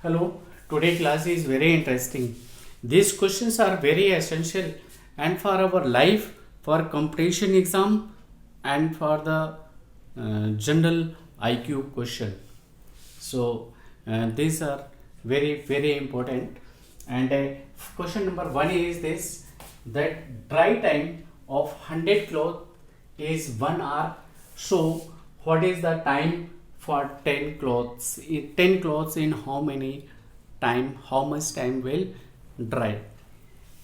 Hello, today class is very interesting. These questions are very essential and for our life, for competition exam and for the general IQ question. So these are very important. And question number 1 is this, that dry time of 100 cloth is 1 hour. So what is the time for 10 clothes? 10 clothes in how many time? How much time will dry?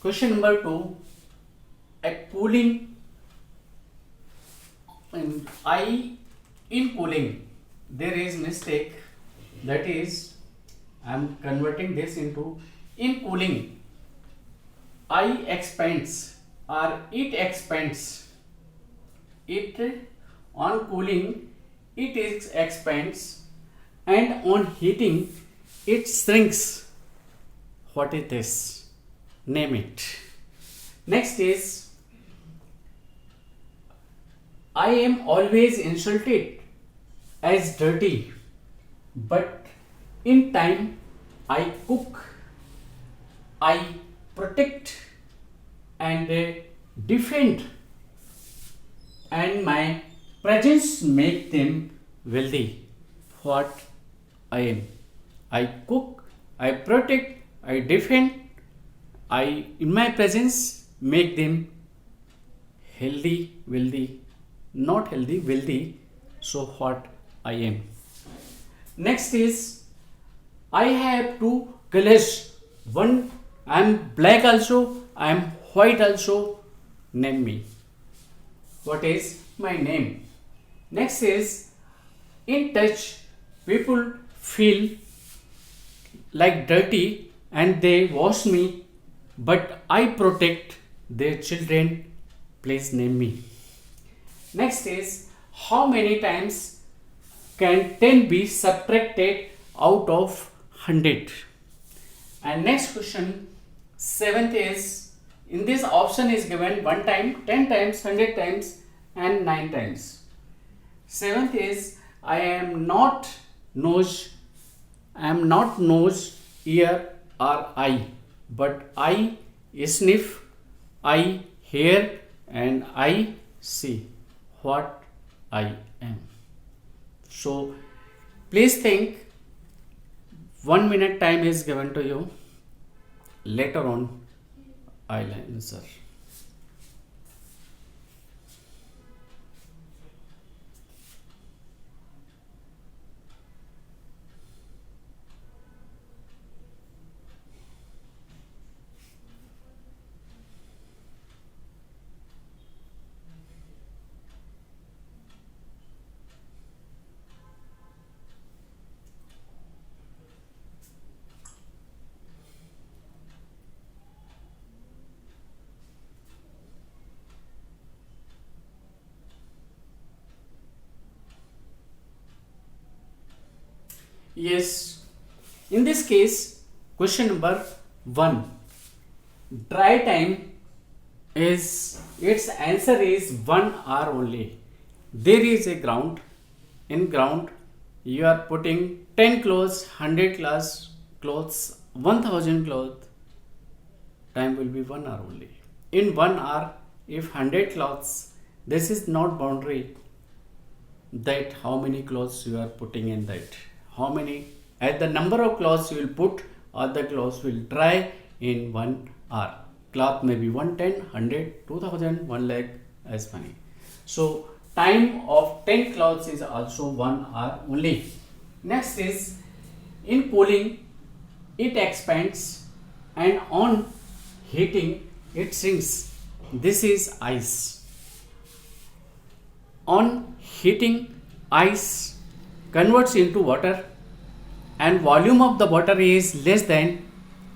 Question number 2, a cooling and I in cooling there is mistake, that is I am converting this into in cooling I expands or it expands. It on cooling it is expands and on heating it shrinks. What is this? Name it. Next is, I am always insulted as dirty, but in time I cook, I protect and defend, and my presence make them wealthy. What I am? I cook, I protect, I defend, I in my presence make them healthy, wealthy, not healthy, wealthy. So what I am? Next is, I have two colors. One, I am black also, I am white also. Name me. What is my name? Next is, in touch, people feel like dirty and they wash me, but I protect their children. Please name me. Next is, how many times can 10 be subtracted out of 100? And next question, 7th is, in this option is given 1 time, 10 times, 100 times and 9 times. 7th is, I am not nose, ear or eye, but I sniff, I hear and I see. What I am? So please think. 1 minute time is given to you. Later on I'll answer. Yes, in this case, question number 1, dry time is, its answer is 1 hour only. There is a ground. In ground, you are putting 10 clothes, 100 clothes, 1000 clothes. Time will be 1 hour only. In 1 hour, if 100 clothes, this is not boundary that how many clothes you are putting in that. How many, at the number of clothes you will put, other clothes will dry in 1 hour. Cloth may be 110, 100, 2000, 1 lakh, as many. So time of 10 clothes is also 1 hour only. Next is, in cooling it expands and on heating it shrinks. This is ice. On heating, ice converts into water and volume of the water is less than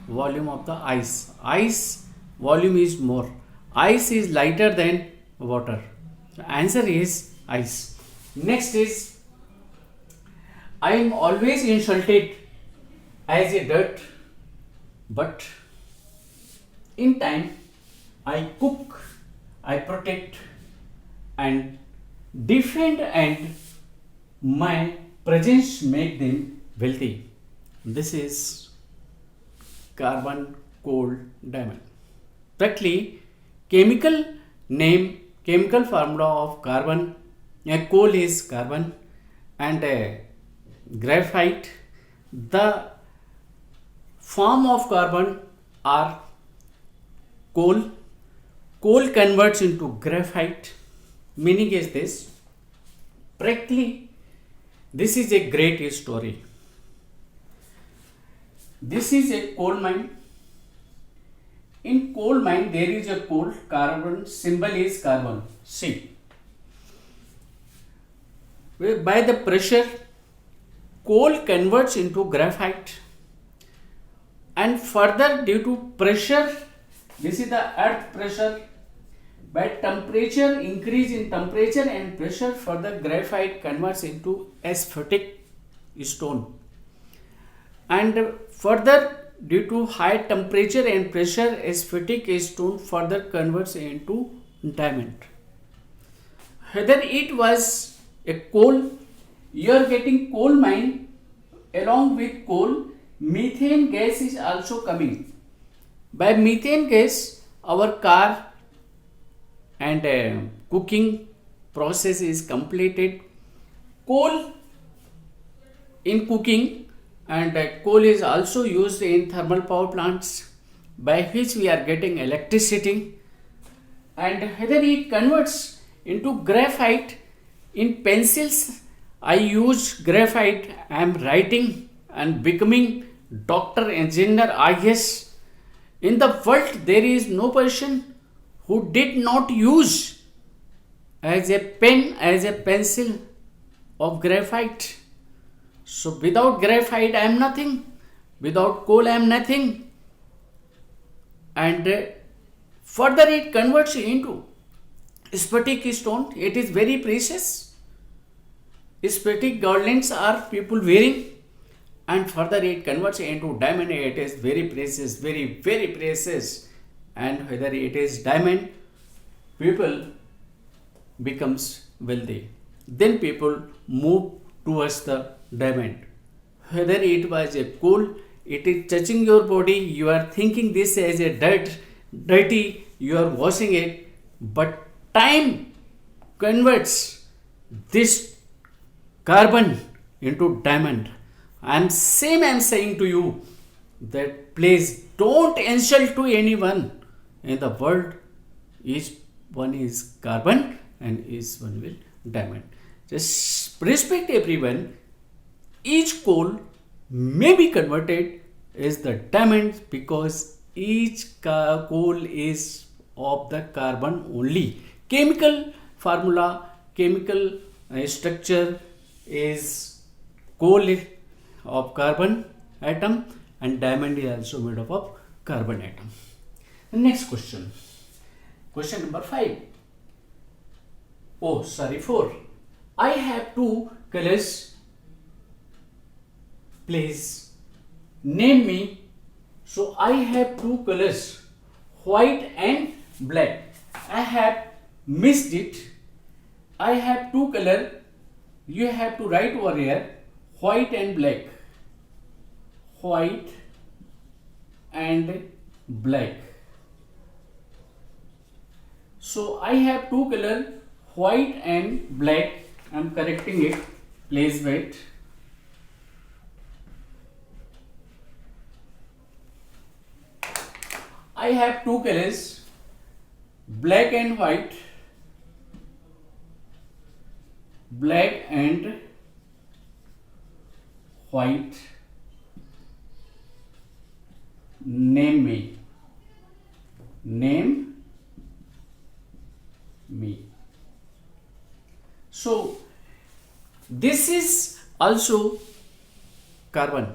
volume of the ice. Ice volume is more. Ice is lighter than water. The answer is ice. Next is, I am always insulted as a dirt, but in time I cook, I protect and defend, and my presence make them wealthy. This is carbon coal diamond. Practically, chemical name, chemical formula of carbon, coal is carbon, and graphite. The form of carbon are coal. Coal converts into graphite. Meaning is this. Practically, this is a great story. This is a coal mine. In coal mine, there is a coal. Carbon symbol is carbon. C. By the pressure, coal converts into graphite, and further due to pressure, this is the earth pressure. By temperature, increase in temperature and pressure, further graphite converts into asphatic stone, and further due to high temperature and pressure, asphatic stone further converts into diamond. Whether it was a coal, you are getting coal mine, along with coal, methane gas is also coming. By methane gas, our car and cooking process is completed. Coal in cooking, and coal is also used in thermal power plants, by which we are getting electricity. And whether it converts into graphite, in pencils I use graphite, I am writing and becoming doctor, engineer, IS. In the world there is no person who did not use as a pen, as a pencil of graphite. So without graphite I am nothing, without coal I am nothing. And further it converts into sphatic stone. It is very precious. Sphatic garlands are people wearing, and further it converts into diamond. It is very precious, very precious. And whether it is diamond, people becomes wealthy. Then people move towards the diamond. Whether it was a coal, it is touching your body, you are thinking this as a dirty, you are washing it, but time converts this carbon into diamond. And same I am saying to you, that please don't insult to anyone in the world. Each one is carbon and each one will diamond. Just respect everyone. Each coal may be converted as the diamond, because each coal is of the carbon only. Chemical formula, chemical structure is coal of carbon atom, and diamond is also made up of carbon atom. The next question. Question number 5. Oh, sorry, 4. I have 2 colors. Please name me. So I have 2 colors, white and black. I have missed it. I have 2 color. You have to write over here, white and black. White and black. So I have 2 color, white and black. I am correcting it. Please wait. I have 2 colors, black and white. Black and white. Name me. Name me. So this is also carbon.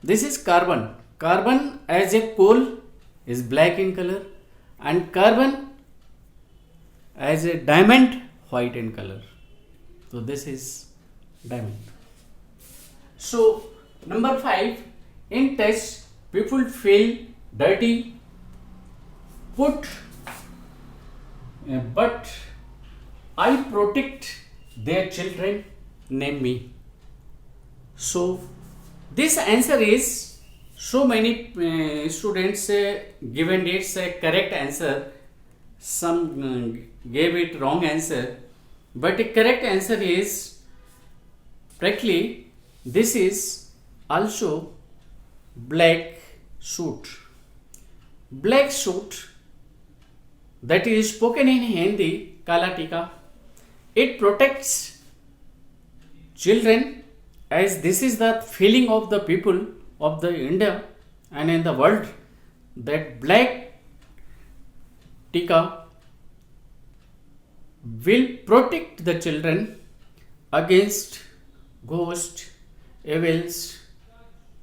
This is carbon. Carbon as a coal is black in color, and carbon as a diamond white in color. So this is diamond. So number 5, in test people feel dirty, but I protect their children. Name me. So This answer is, so many students given its correct answer. Some gave it wrong answer, but the correct answer is practically this is also black suit. Black suit, that is spoken in Hindi, Kala Tika. It protects children, as this is the feeling of the people of the India and in the world, that black tika will protect the children against ghost, evils,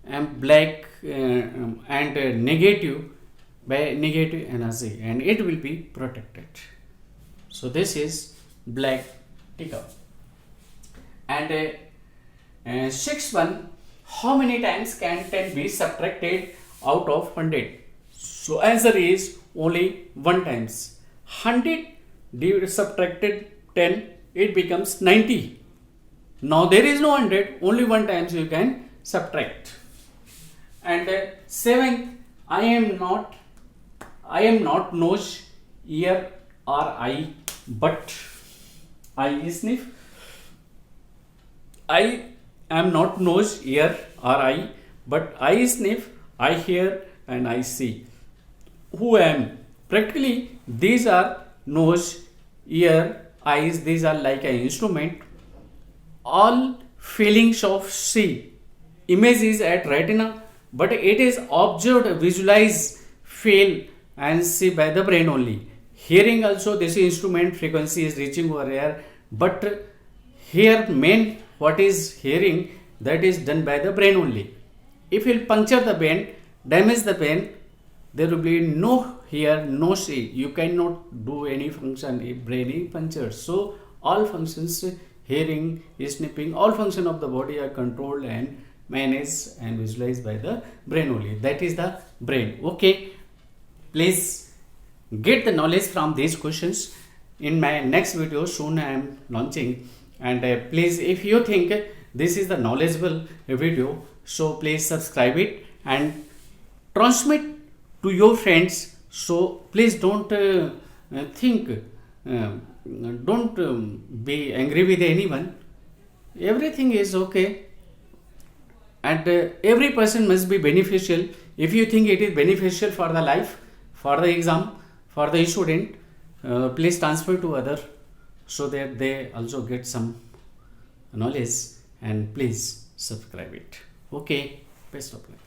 and black and negative energy, and it will be protected. So this is black tika. And sixth one, how many times can 10 be subtracted out of 100? So answer is only 1 times. 100 subtracted 10, it becomes 90. Now there is no 100, only 1 times you can subtract. And seventh, I am not nose, ear or eye, but I sniff. I am not nose, ear or eye, but I sniff, I hear and I see. Who am? Practically these are nose, ear, eyes, these are like an instrument. All feelings of see. Image is at retina, but it is observed, visualized, feel and see by the brain only. Hearing also, this instrument frequency is reaching over here, but here main what is hearing, that is done by the brain only. If you puncture the brain, damage the brain, there will be no hear, no see. You cannot do any function if brain is punctured. So all functions, hearing, sniffing, all function of the body are controlled and managed and visualized by the brain only. That is the brain. Okay, please get the knowledge from these questions. In my next video soon I am launching, and please, if you think this is the knowledgeable video, so please subscribe it and transmit to your friends. So please don't be angry with anyone. Everything is okay, and every person must be beneficial. If you think it is beneficial for the life, for the exam, for the student, please transfer to other, so that they also get some knowledge, and please subscribe it. Okay, best of luck.